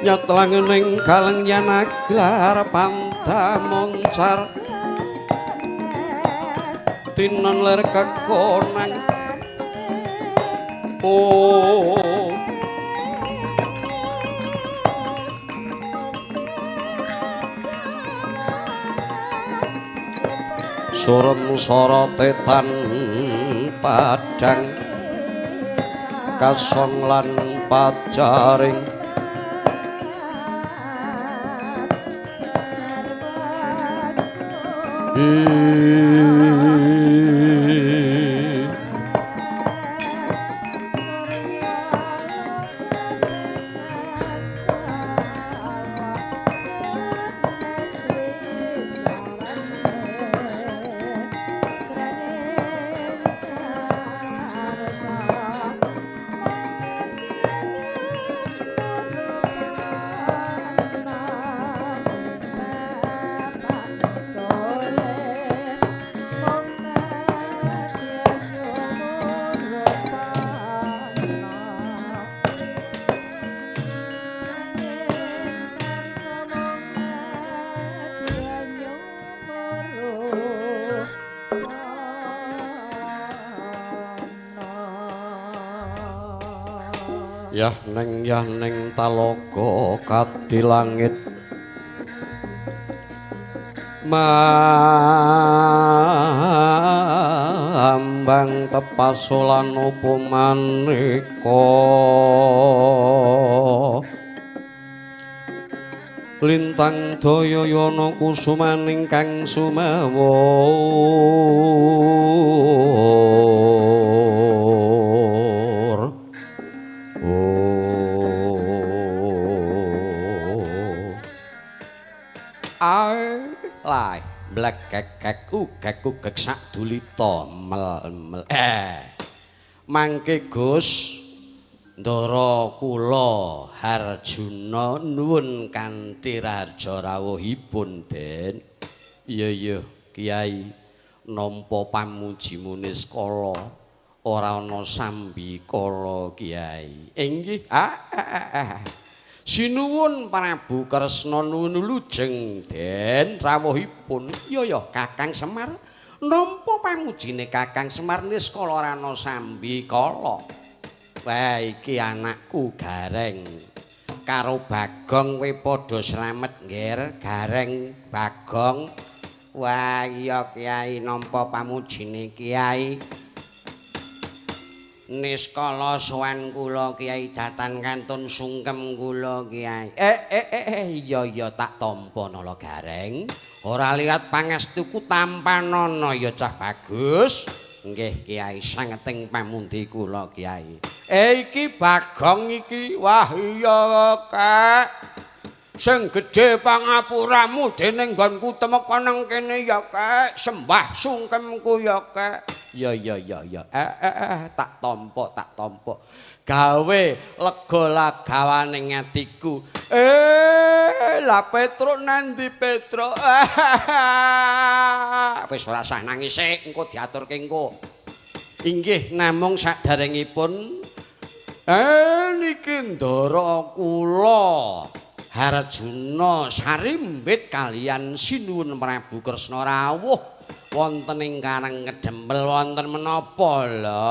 nyatlangening kalengyan aglar pantamoncar tinon ler kekonang surem sorotetan padang kasong lan pajaring yah neng talaga kadi langit mambang tepasolan apa maneka lintang daya yana kusumaning kang sumawa blek kek kek sak dulita mel mangke Gus ndara kula Harjuna nuwun kanthi raja rawuhipun Den iya Kiai nampa pamuji munis kala ora ana sambikala Kiai inggih sinuwun Prabu Kresna nuwun lujeng Den rawuhipun ya Kakang Semar nampa pamujine Kakang Semar niskala ora ana sambikala wah iki anakku Gareng karo Bagong kowe padha slamet nggih Gareng Bagong wah iya Kiai nampa pamujine Kiai niskala sowan kula Kiai datan kantun sungkem kula Kiai iya tak tampa nala Gareng ora lihat pangestuku tampanana ya cah bagus nggih Kiai sangeting pamundi kula Kiai iki Bagong iki wah iya Kak sing gedhe pangapuramu dening nggonku temeka nang kene ya Kak sembah sungkemku ya Kak ya tak tampa gawe lega lagawaning atiku lah Petruk nandi Petruk wis ora usah nangis engko diaturke engko inggih namung saderengipun niki ndara kula Harjuna sarimbit kalian sinuwun Prabu Kresna rawuh wonten ing Karang Kedempel wonten menapa lho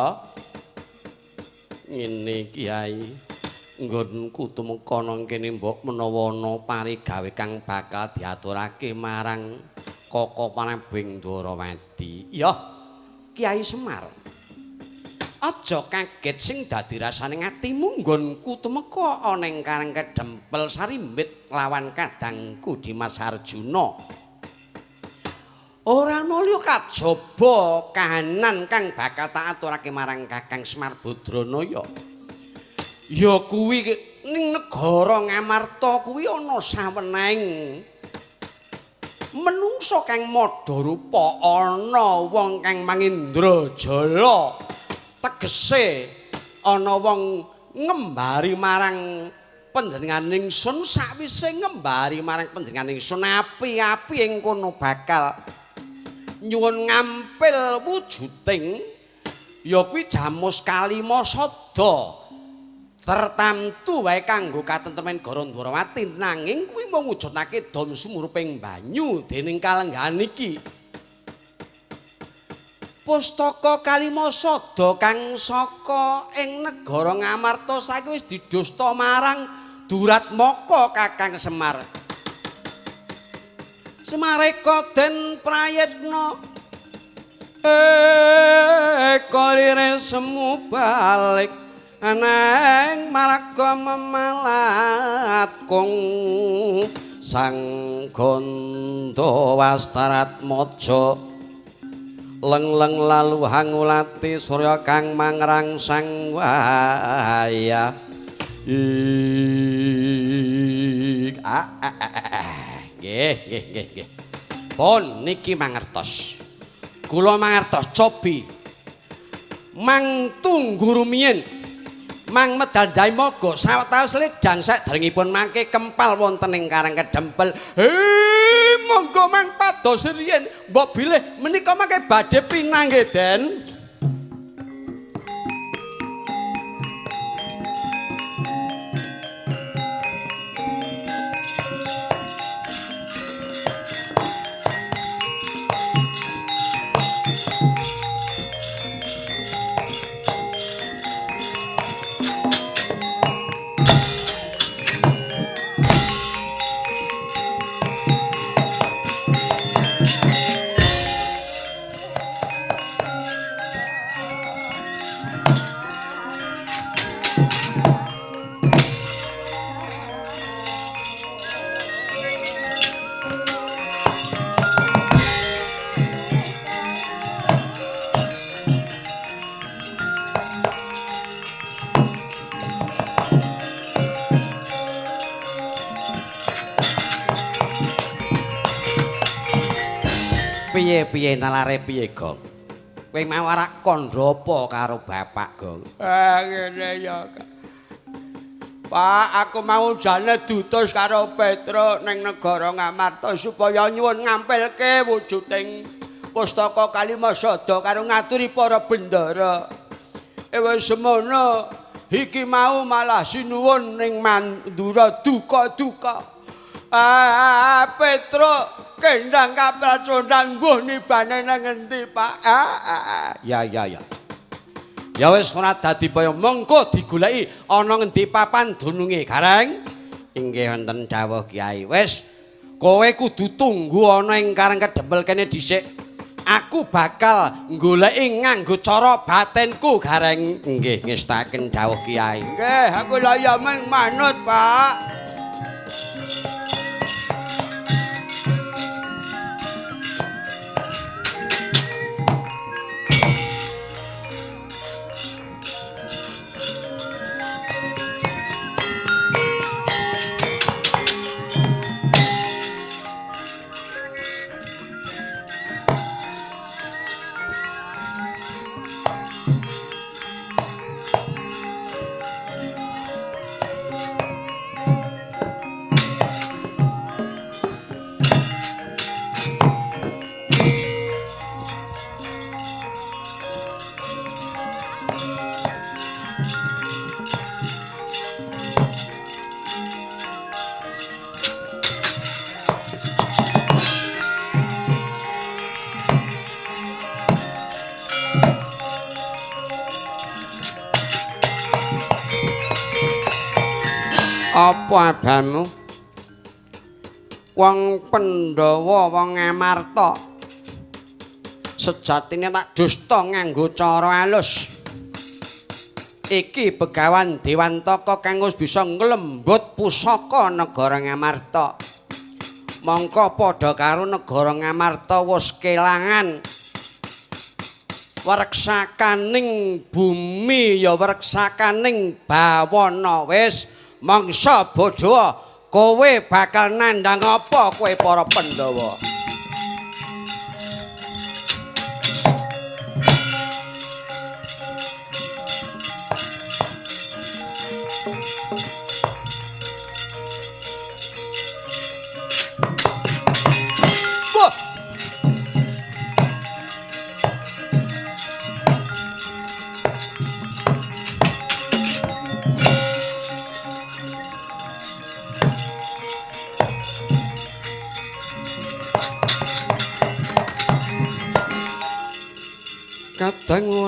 ngene Kiai nggonku tumeka nang kene mbok menawa ana parigawe kang bakal diaturake marang Koko Panabing Dwarawati ya Kiai Semar aja kaget sing dadi rasaning atimu nggonku tumeka ana ing Karang Kedempel sarimbit lawan kadangku Dimas Harjuna ora ana liya kajaba kahanan kang bakal tak aturake marang Kakang Semar Badranaya ya kuwi ning negara Ngamarta kuwi ana saweneng menungso kang madha rupa ana wong kang mangindrajala tegese ana wong ngembari marang panjenengan ingsun sakwise ngembari marang panjenengan ingsun api-api ing kono bakal nyuwun ngampil wujuding ya kuwi Jamus Kalima Sada tertamtu wae kanggo katentremen Gorondwarawati nanging kuwi mung wujudake dom sumuruping banyu dening kalenggahan iki. Pustaka Kalimasada kang saka ing negara Ngamarta saiki wis didosta marang Duratmaka Kakang Semar. Semareka den prayitna korire semu balik aneng marga memalat kung sang gondo wastarat mojo leng-leng lalu hangulati surya kang mangrangsang waya nggih pun niki mangertos kula mangertos cobi mang tunggu rumiyin mang medal jaimoga sawetawis ledang saderengipun mangke kempal wonten ing Karang Kedempel monggo mang pados riyin mbok bilih menika mangke badhe pinang nggih Den. Piye nalare piye Gong? Kowe mau arak kandha apa karo bapak Gong? Ngene ya. Pak, aku mau jane dutus karo Petruk ning negara Ngamarta supaya nyuwun ngampilke wujuding pustaka Kalimasada karo ngaturi para bendara. Wis semono iki mau malah sinuwun ning Mandura duka-duka. Petruk kendang kapal condang mbuh nibane nang endi Pak? Ya. Ya wis ora dadi kaya mengko digoleki ana ngendi papan dununge Gareng? Inggih wonten dawuh Kyai. Wis kowe kudu tunggu ana ing Karang Kedempel kene dhisik. Aku bakal goleki nganggo cara batinku Gareng. Nggih ngestaken dawuh Kyai. Nggih, aku lha ya mung manut Pak. Apa abamu? Wong Pandhawa, wong Ngamarta sejatine tak dusta nganggo cara alus. Iki Begawan Dewantaka kang wis bisa nglembut pusaka negara Ngamarta. Mongko padha karo negara Ngamarta wis kelangan wereksakaning bumi ya wereksakaning bawana wis mangsa bodho kowe bakal nandhang apa kowe para Pandhawa?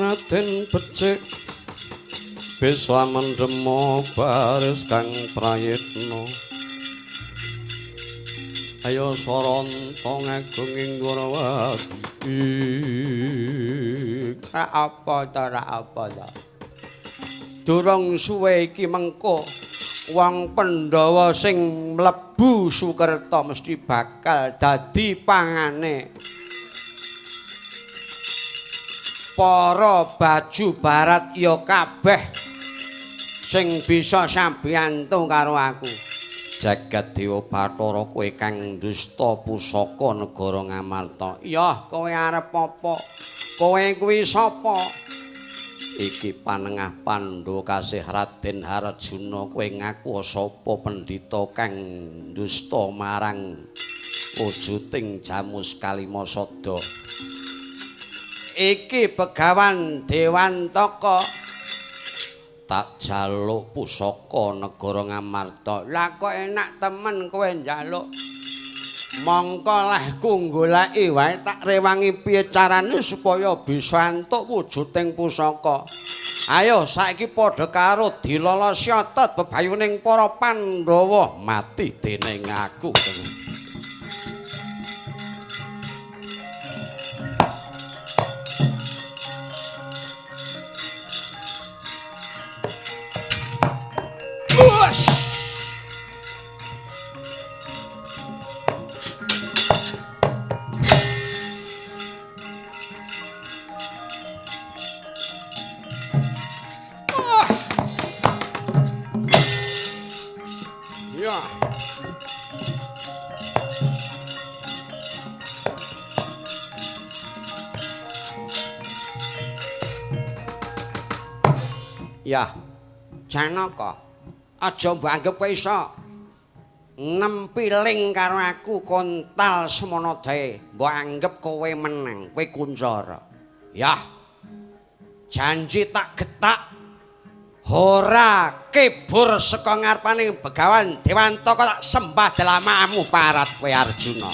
Raden becik bisa mendemo baris kang prayitna ayo Saranta ngagung ing Gorawati apa ta durung suwe iki mengko wong Pandhawa sing mlebu Sukerta mesti bakal dadi pangane para baju barat ya kabeh sing bisa sambiyantu karo aku. Jagat Dewa Bathara kowe kang dusta pusaka negara Ngamarta. Yah, kowe arep apa? Kowe kuwi sapa? Iki panengah Pandhawa kasih Raden Harjuna kowe ngaku sapa pendhita kang dusta marang wujuding Jamus Kalimasada. Iki Begawan Dewantaka tak jaluk pusaka negara Ngamarta. Lah kok enak temen kowe njaluk. Mongko lehku goleki wae tak rewangi piye carane supaya bisa entuk wujuding pusaka. Ayo saiki padha karo dilala syatat bebayuning para Pandhawa mati dening aku. Ya, Janaka, aja mbanggep kowe iso nempiling karo aku kontal semono dae. Mbok anggep kowe menang, kowe kuncara. Ya, janji tak getak. Ora kebur saka ngarepaning Begawan Dewantaka tak sembah dalamamu parat kowe Arjuna.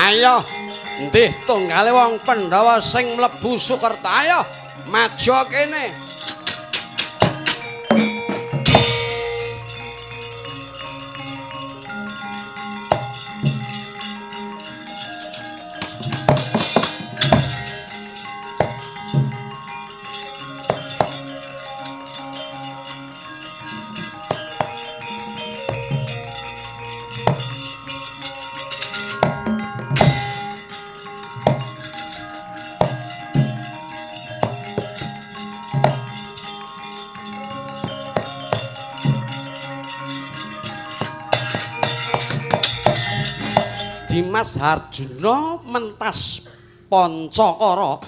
Ayo, ndih tunggale wong Pandhawa sing mlebu Sukerta, ayo maju kene. Dimas Harjuna mentas Pancakara.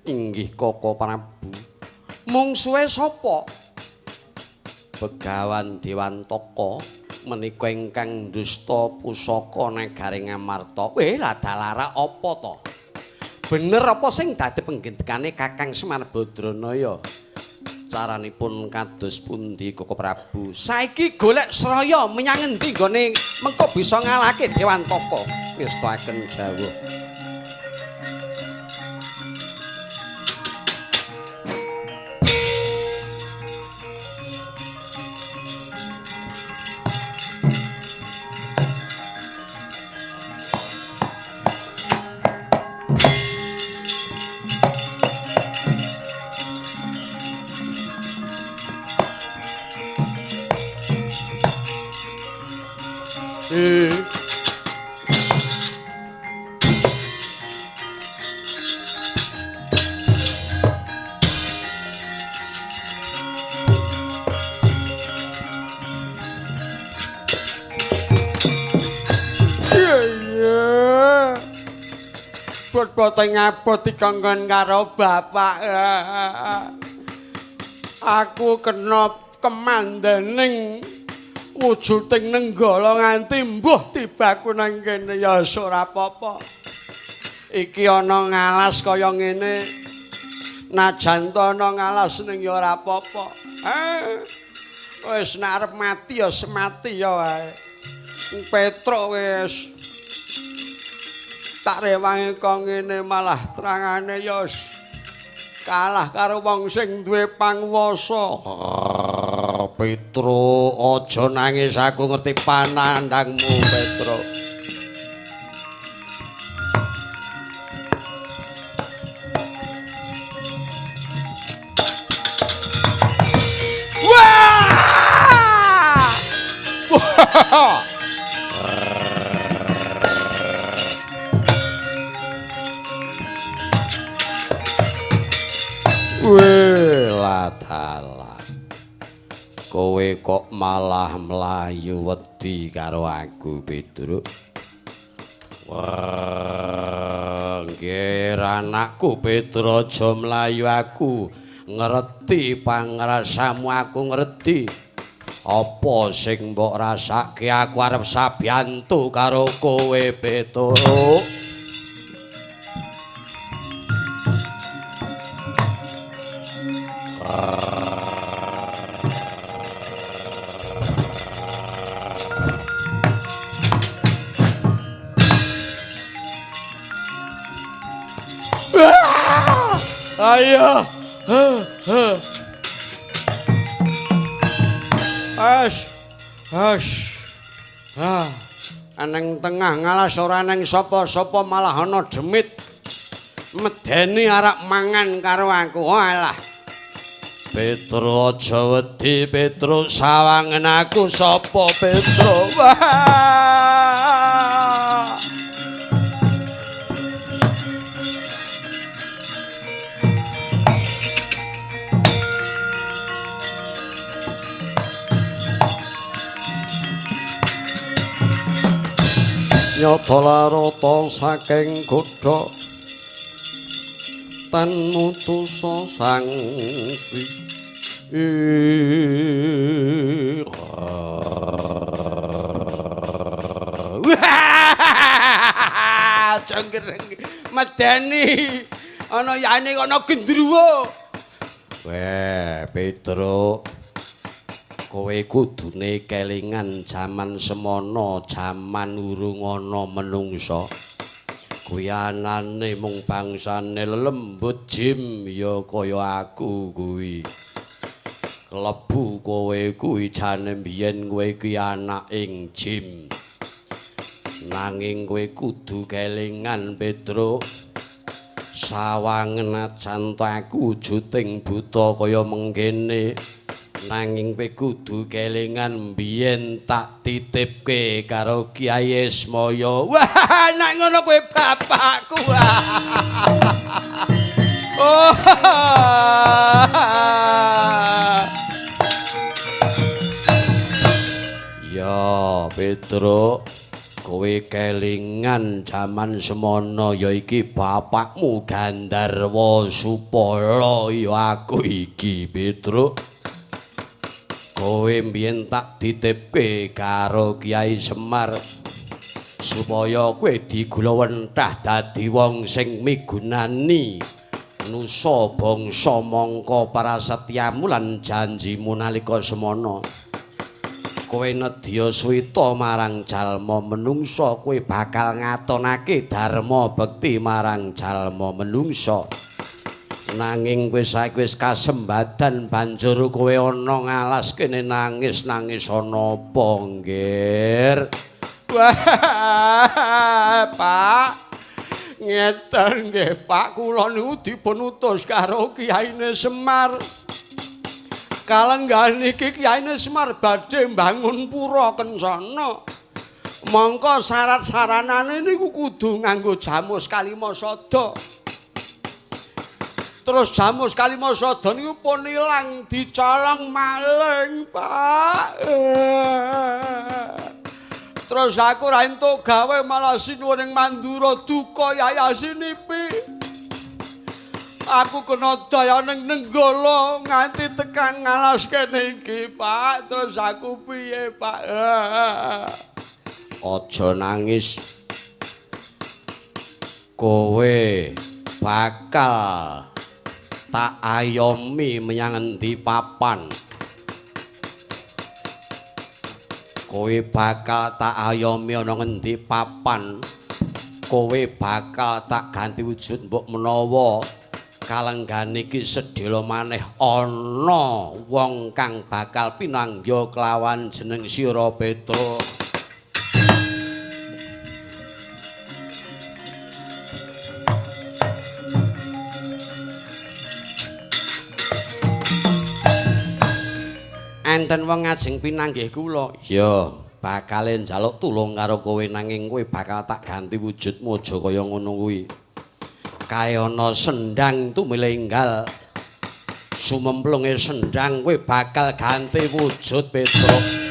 Inggih Kaka Prabu. Mungsuhe sapa? Begawan Dewantaka menika ingkang dusta pusaka negari Ngamarta. Lah dalara apa to? Bener apa sing dadi penggentekane Kakang Semar Badranaya? Caranipun kados pundi Kaka Prabu? Saiki golek Sraya menyang endi nggone mengko bisa ngalahke Dewantaka. Wis taken jawuh. bot-bote ngabot dikongkon karo bapak. Aku kena kemandening wujuding nenggala nganti mbuh tibaku nang kene ya ora apa-apa. Iki ana ngalas kaya ngene. Najan to ana ngalas ning ya ora apa-apa. Wis nek arep mati ya semati ya wae. Petruk wis tak rewangi kok ngene malah terangane ya kalah karo wong sing duwe panguwasa. Petro, aja nangis, aku ngerti panandangmu, Petro. Wah! Welatala. Kowe kok malah mlayu wedi karo aku, Pedro. Wah, nggih anakku Pedro aja mlayu aku. Ngerti pangrasamu aku ngerti. Apa sing mbok rasake aku arep sabiyantu karo kowe, Pedro. Ayo. Aneng tengah ngalas ora neng sapa-sapa malah ana demit. Medeni arep mangan karo aku. Alah. Petro aja wedi, Petro sawangen aku sapa, Petro. Wah. Nyata larata saking godha tan mutusa sang janggereng medeni ana yane ana gendruwo. Weh, Pedro, kowe kudune kelingan jaman semono, jaman urung ana menungsa. Kuwi anane mung bangsane lembut jim ya kaya aku kuwi. Klebu kowe kuwi jane biyen kowe kuwi anak ing jim. Nanging kowe kudu kelingan, Pedro. Sawangen ajan aku wujuting buta kaya mengkene. Nanging kowe kudu kelingan biyen tak titipke karo Kyai Ismaya. Wah, nek ngono kowe bapakku. Oh. Ya, Pedro, kowe kelingan jaman semono ya iki bapakmu Gandharwa Supala ya aku iki, Pedro. Kowe mbiyen tak ditipke karo Kyai Semar supaya kowe digulawentah dadi wong sing migunani nusa bangsa mangka prasetyamu lan janjimu nalika semana. Kowe nedya suwita marang jalma menungsa, kowe bakal ngatonake dharma bekti marang jalma menungsa. Nanging kowe saiki wis kasembadan banjur kowe ana ngalas kene nangis-nangis ana apa, Nggir? Wah, Pak. Ngeten nggih, Pak, kula niku dipun utus karo Kyaine Semar. Kalenggan iki Kyaine Semar badhe mbangun pura kencana. Mongko syarat-saranane niku kudu nganggo Jamus Kalimasada. Terus Jamus Kalimasada niku pun ilang dicolong maling, Pak. Terus aku ra entuk gawe malah sinuwun ing Mandura duka Yayasinipi. Aku kena daya ning Nenggala nganti tekan ngalas kene iki, Pak. Terus aku piye, Pak? Aja nangis. Kowe bakal tak ayomi menyang endi papan. Kowe bakal tak ayomi ana ngendi papan. Kowe bakal tak ganti wujud mbok menawa kalenggan iki sedhela maneh ana wong kang bakal pinangga kelawan jeneng Sira Petra. Enten wong ngajeng pinanggih kula. Iya, bakal njaluk tulung karo kowe nanging kowe bakal tak ganti wujudmu aja kaya ngono kuwi. Kayana sendang tumile enggal. Sumemplunge sendang kowe bakal ganti wujud Petruk.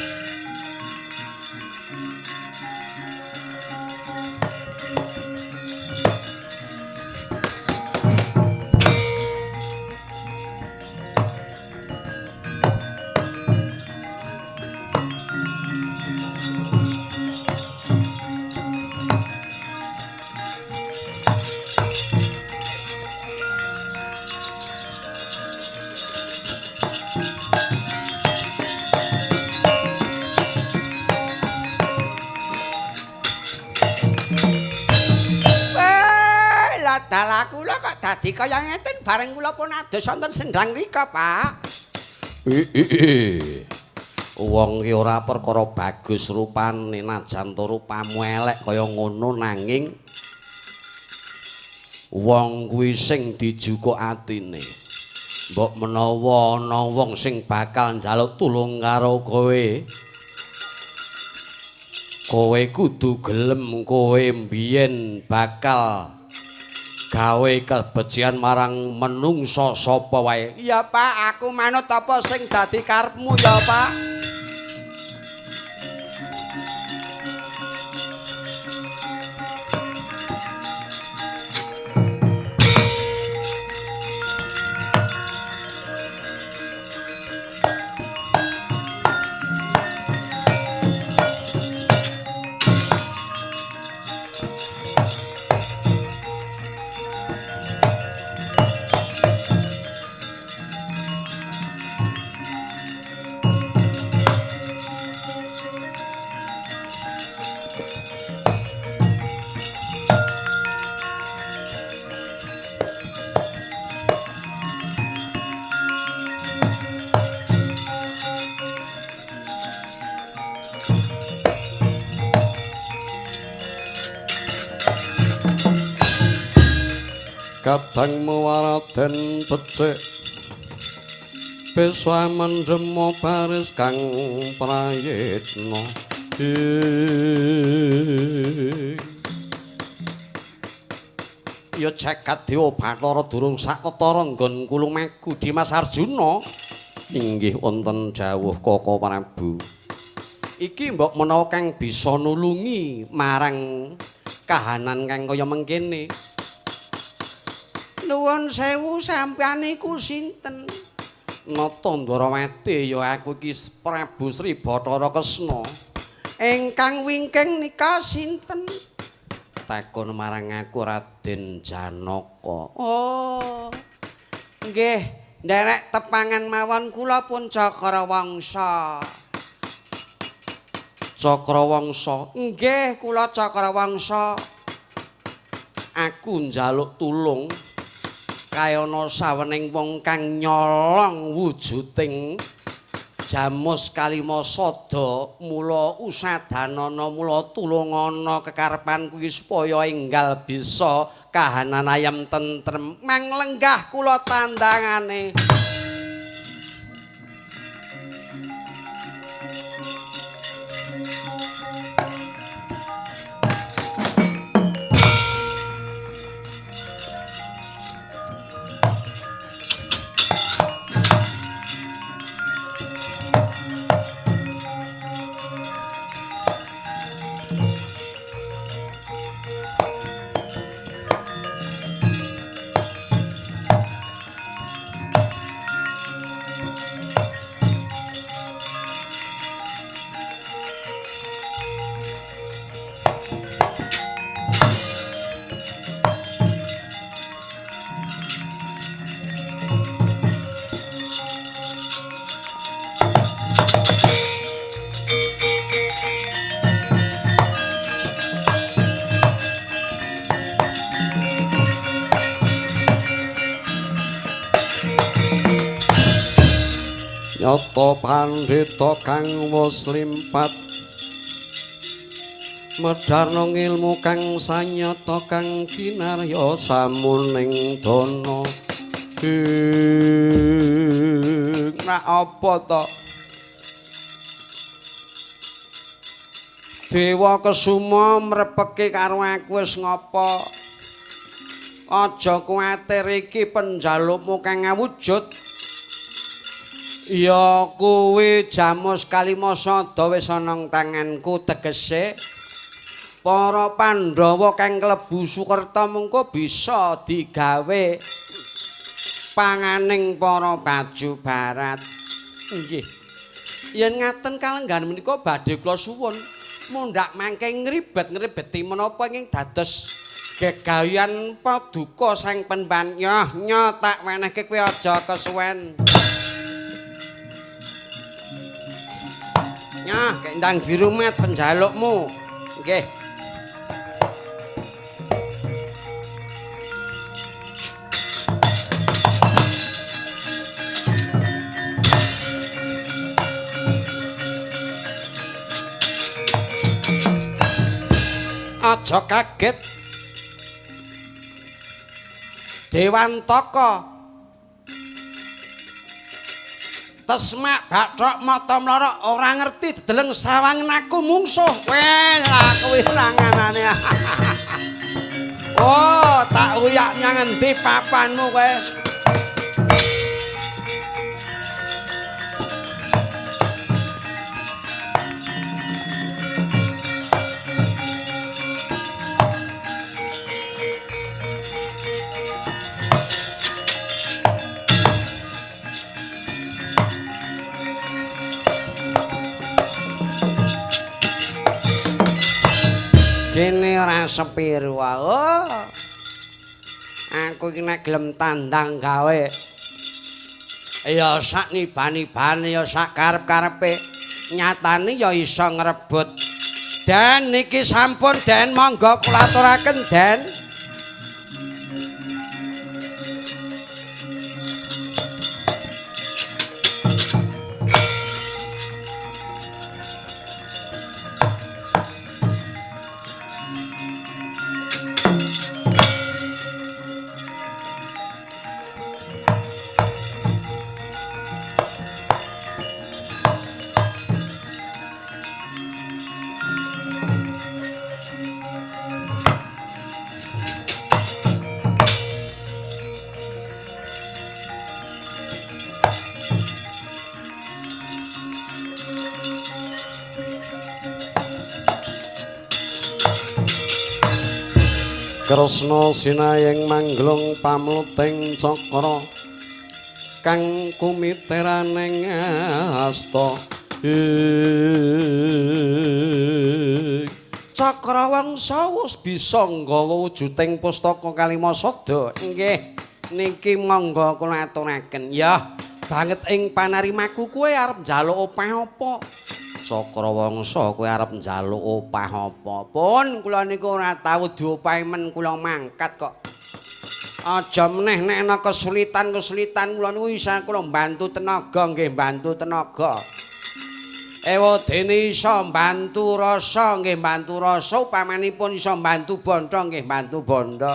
Dalah kula kok dadi kaya ngeten bareng kula pun ados wonten sendang rika, Pak. Wong ki ora perkara bagus rupane najan to rupamu elek kaya ngono nanging wong kuwi sing dijukuk atine. Mbok menawa ana wong sing bakal njaluk tulung karo kowe. Kowe kudu gelem kowe mbiyen bakal gawe kebejian marang menungso sapa wae. Iya, Pak, aku manut apa sing dadi karepmu ya, Pak. Kadangmu waraden becik bisa mendemo baris kang prayitna ya jagat dewa Bathara durung saketara nggon kulung megu Dimas Arjuna inggih wonten dawuh Kaka Prabu iki mbok menawa kang bisa nulungi marang kahanan kang kaya mengkene. Nuwun sewu sampeyan iku sinten? Nata Ndrawati ya aku iki Prabu Sri Bathara Kesna. Ingkang wingking nika sinten? Takon marang aku Raden Janaka. Oh. Nggih, nderek tepangan mawon kula pun Cakrawangsa. Cakrawangsa. Nggih, kula Cakrawangsa. Aku njaluk tulung kayana sawening wong kang nyolong wujuding Jamus Kalimasada mula usadanana mula tulungana kekarepan kuwi supaya enggal bisa kahanan ayam tentrem manglenggah kula tandangane. Nyata pandhita kang wus limpat medharno ngilmu kang sanyata kang kinarya samuning dana. Nak apa to? Dewa Kesuma mrepeke karo aku wis ngapa? Aja kuwatir iki penjalukmu kang awujud. Ya kuwi Jamus Kalimasada wis ana ing tanganku, tegese para Pandhawa kang klebu Sukerta mengko bisa digawe panganing para baju barat. Nggih. Yen ngaten kalenggan menika badhe kula suwun mundhak mangke ngribet-ngribeti menapa ing dados gegawean paduka sang penban. Nyoh tak wenehke kowe aja kesuwen. Nyah, kendang biru met penjalukmu. Nggih. Aja kaget Dewantaka Tesmak bathok mata mlorok ora ngerti dedeleng sawangen aku mungsuh. Weh lah kuwi langanane. Oh, tak uyak nyang endi papanmu kowe? Kene ora sepiro wae. Oh. Aku iki nek gelem tandang gawe. Ya sak nibani-bani ya sak karep-karepe. Nyatane ya iso ngrebut. Den niki sampun Den monggo kula aturaken Den. Kresna sinayeng manglung pamluting cakra kang kumiteraning asta. Cakrawangsa wis bisa nggawa wujuding pustaka Kalimasada. Nggih, niki monggo kula aturaken. Ya, banget ing panarimaku kowe arep njaluk opah apa? Cakrawangsa kowe arep njaluk opah apa? Pun kula niku ora tau diopahi men kula mangkat kok. Aja meneh nek ana kesulitan-kesulitan kula niku isa kula bantu tenaga, nggih bantu tenaga. Ewa dene iso bantu rasa, nggih bantu rasa, upamanipun iso bantu bondo, nggih bantu bondo.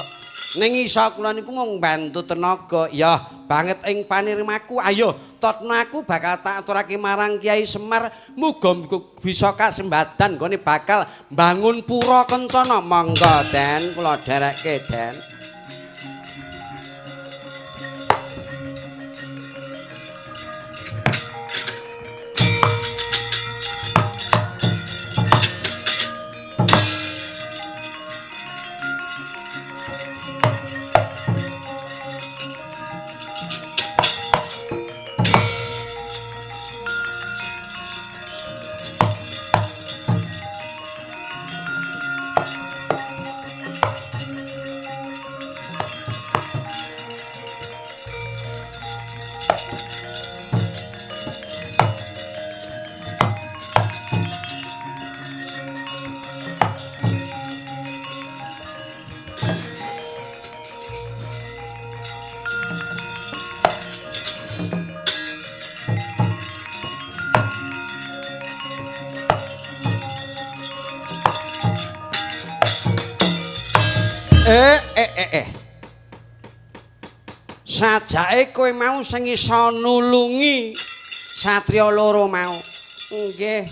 Ning iso kula niku mung bantu tenaga. Ya, banget ing panirimaku. Ayo, totna aku bakal tak aturake marang Kyai Semar, muga bisa kasembadan gone bakal bangun pura kencana. Monggo Den, kula dherekke Den. Sajake kowe mau sing iso nulungi satriya loro mau. Nggih.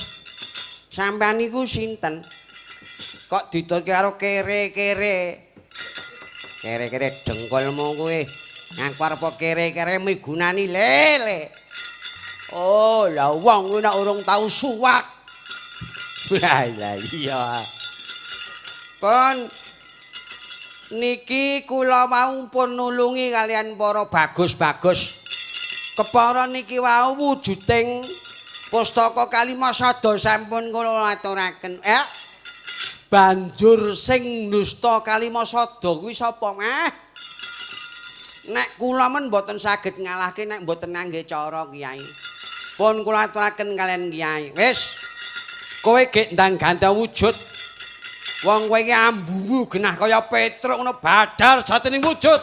Sampeyan niku sinten? Kok didotke karo kere-kere? Kere-kere dengkulmu kowe. Ngaku arep kere-kere migunani lele. Oh, lah wong kuwi nek urung tau suwak. Lah iya. Pun niki kula mau pun nulungi kalian para bagus-bagus. Kepara niki wau wujuding pustaka Kalimasada sampun kula aturaken. Banjur sing nusta Kalimasada kuwi sapa, Mas? Nek kula men mboten saged ngalahke nek mboten ngangge cara Kiai. Pun kula aturaken kalian Kiai. Wis kowe gek ndang ganda wujud. Wong kowe iki ambumu genah kaya Petruk ngono badar jatining wujud.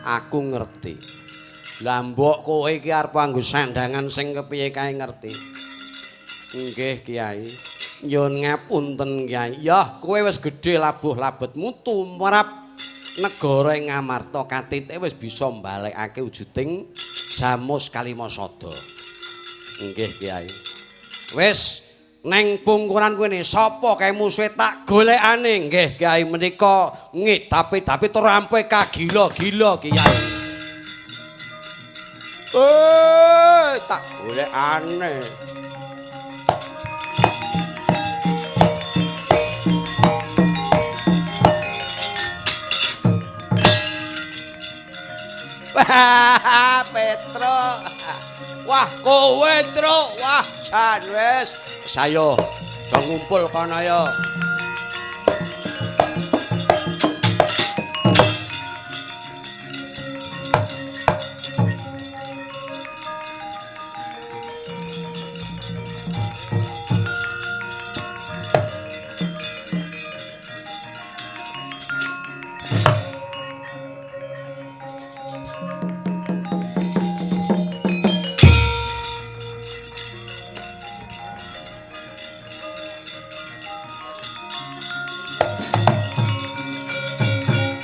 Aku ngerti. Lah mbok kowe iki arep anggo sandangan sing kepiye kae ngerti. Nggih Kiai. Nyuwun ngapunten Kyai. Yah, kowe wis gedhe labuh labetmu tumrap negara ing Ngamarta katite wis bisa mbalekake wujuding Jamus Kalimasada. Nggih, Kyai. Wis neng pungkuran kuwi sapa kae musuhe tak golekane. Nggih, Kyai menika ngidapi-dapi tur ampe kagila-gila, Kyai. Tak golekane. Petruk. Wah, kowe, Truk. Wah, jan wis. Sayo, do ngumpul kono ya.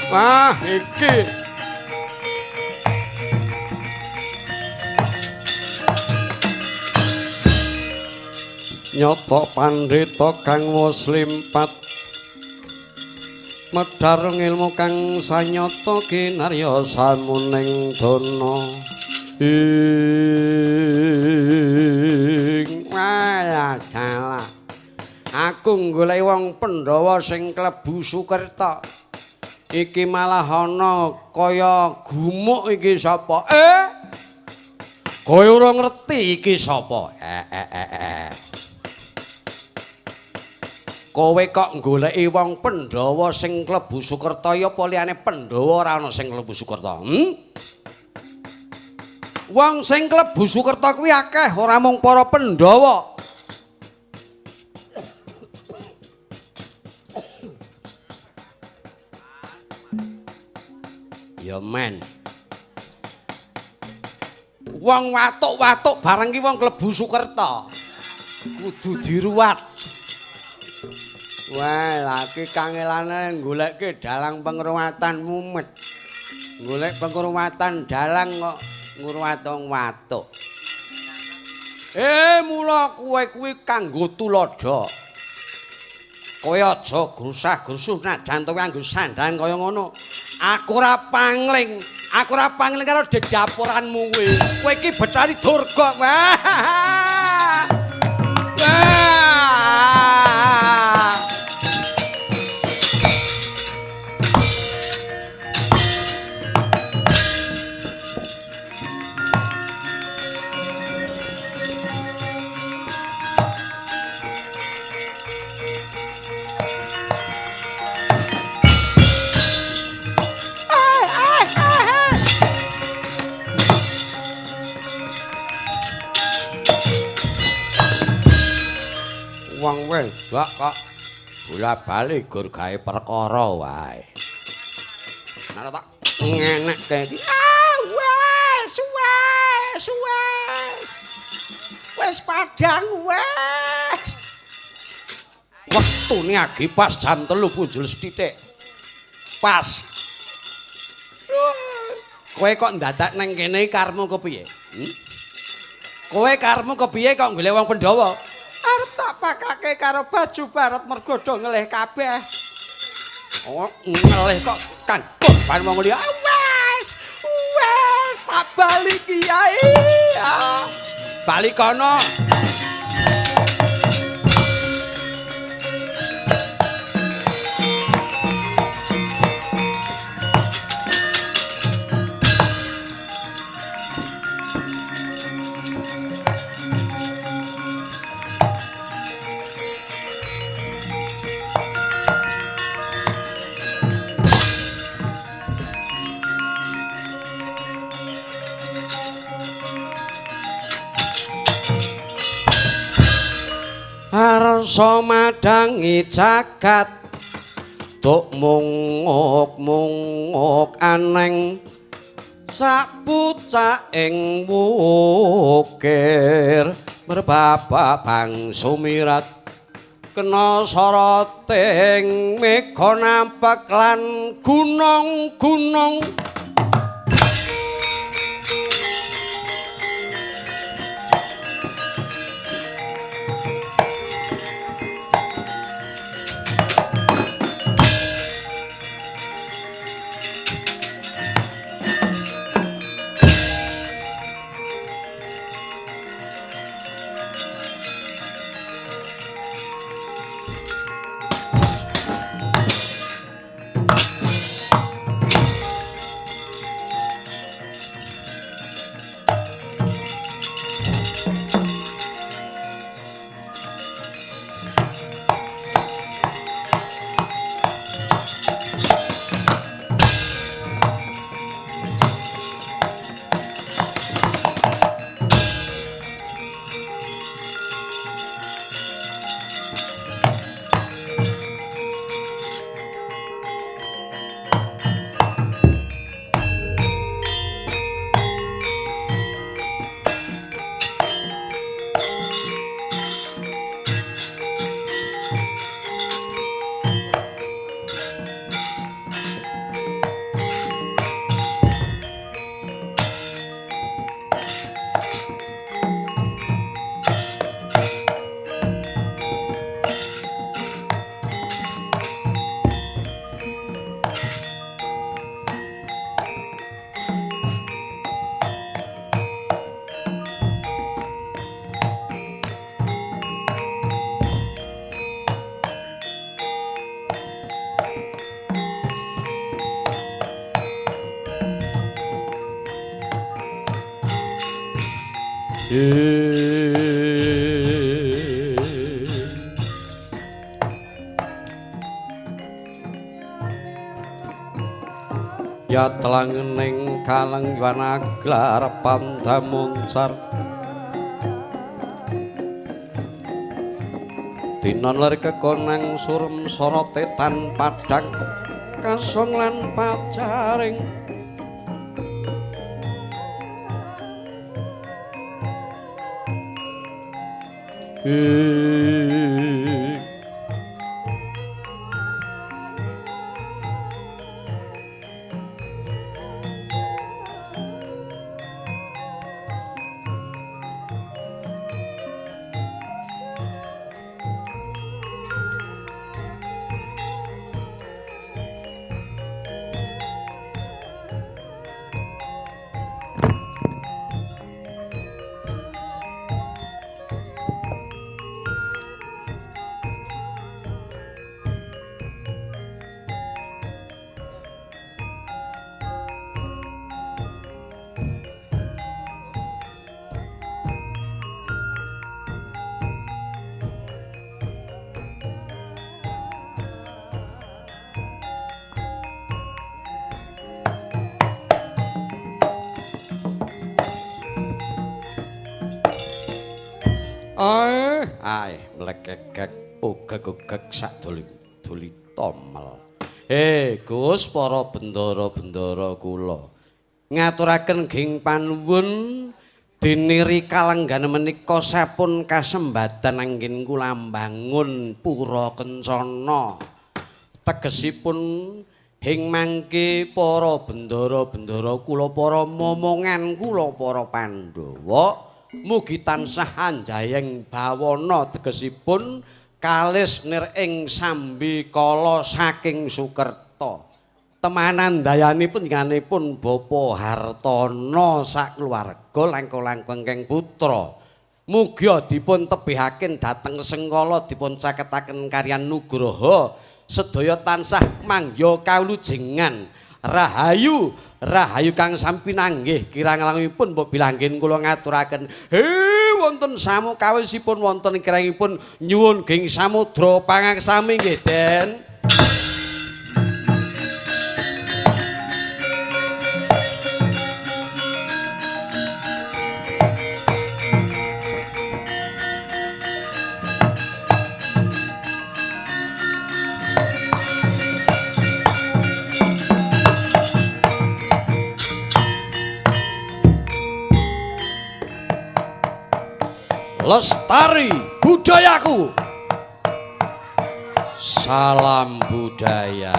Wah, iki. Nyata pandhita kang muslimpat medhar ngilmu kang sanyata kinarya samuning dana. Walah dalah. Aku golek wong Pandhawa sing klebu Sukerta. Iki malah ana kaya gumuk iki sapa? Kowe ora ngerti iki sapa? Kowe kok goleki wong Pandhawa sing klebu Sukerta ya apa liyane Pandhawa ora ana sing klebu Sukerta? Wong sing klebu Sukerta kuwi akeh ora mung para Pandhawa. Ya men. Wong watuk-watuk bareng ki wong klebu Sukerta. Kudu diruwat. Wah, lagi kangelane goleke dalang pengruwatan mumet. Golek pengruwatan dalang kok ngruwat wong watuk. Mula kowe kuwi kanggo tuladha. Kowe aja grusah-grusuh nak jantung kanggo sandang kaya ngono. Aku ora pangling karo dedaporanmu kuwi. Kowe iki Betari Durga. Wah. Wong wedok kok Bola-bali gur gawe perkara wae. Nara tak ngenek kae iki. Wes padang wes. Wektune agi pas jam 3 punjul sethithik. Pas. Kowe kok ndadak nang kene karmu kepiye? Kowe karmu kepiye kok golek wong Pandhawa? Arep tak pakake karo baju barat mergo do ngelih kabeh. Oh, ngelih kok kan korban wong liya. Wes tak bali Kiai. Bali kono. Arsa madangi jagat tuk munguk aneng sapucak ing wukir merbaba bang sumirat kena soroting mega nampek lan gunung-gunung Ya telangening kalenggan aglar pandamunsar Dinon ler kekonang surem sorote tan padang kasong lan pacaring Ae mlekekek ugek-ugek sak dolim. ngiduli tomel. Gus para bendara-bendara kula. Ngaturaken ging panuwun diniri kalenggan menika sapun kasembadan anggen kula mbangun pura kencana. Tegesipun ing mangke para bendara-bendara kula, para momongan kula, para Pandhawa mugi tansah anjayeng bawana tegesipun kalis nir ing sambikala saking Sukerta. Temanan dayanipun nganipun Bapa Hartana sakluwarga langkung-langkung keng putra. Mugi dipun tebihaken dhateng Sengkala dipun caketaken karyan Nugraha sedaya tansah mangya kalujengan. Rahayu rahayu kang sami pinanggih kirang langipun mbok bilanggen kula ngaturaken wonten samu kawisipun wonten kirangipun nyuwun geng samudra pangaksami nggih Den. Lestari budayaku. Salam budaya.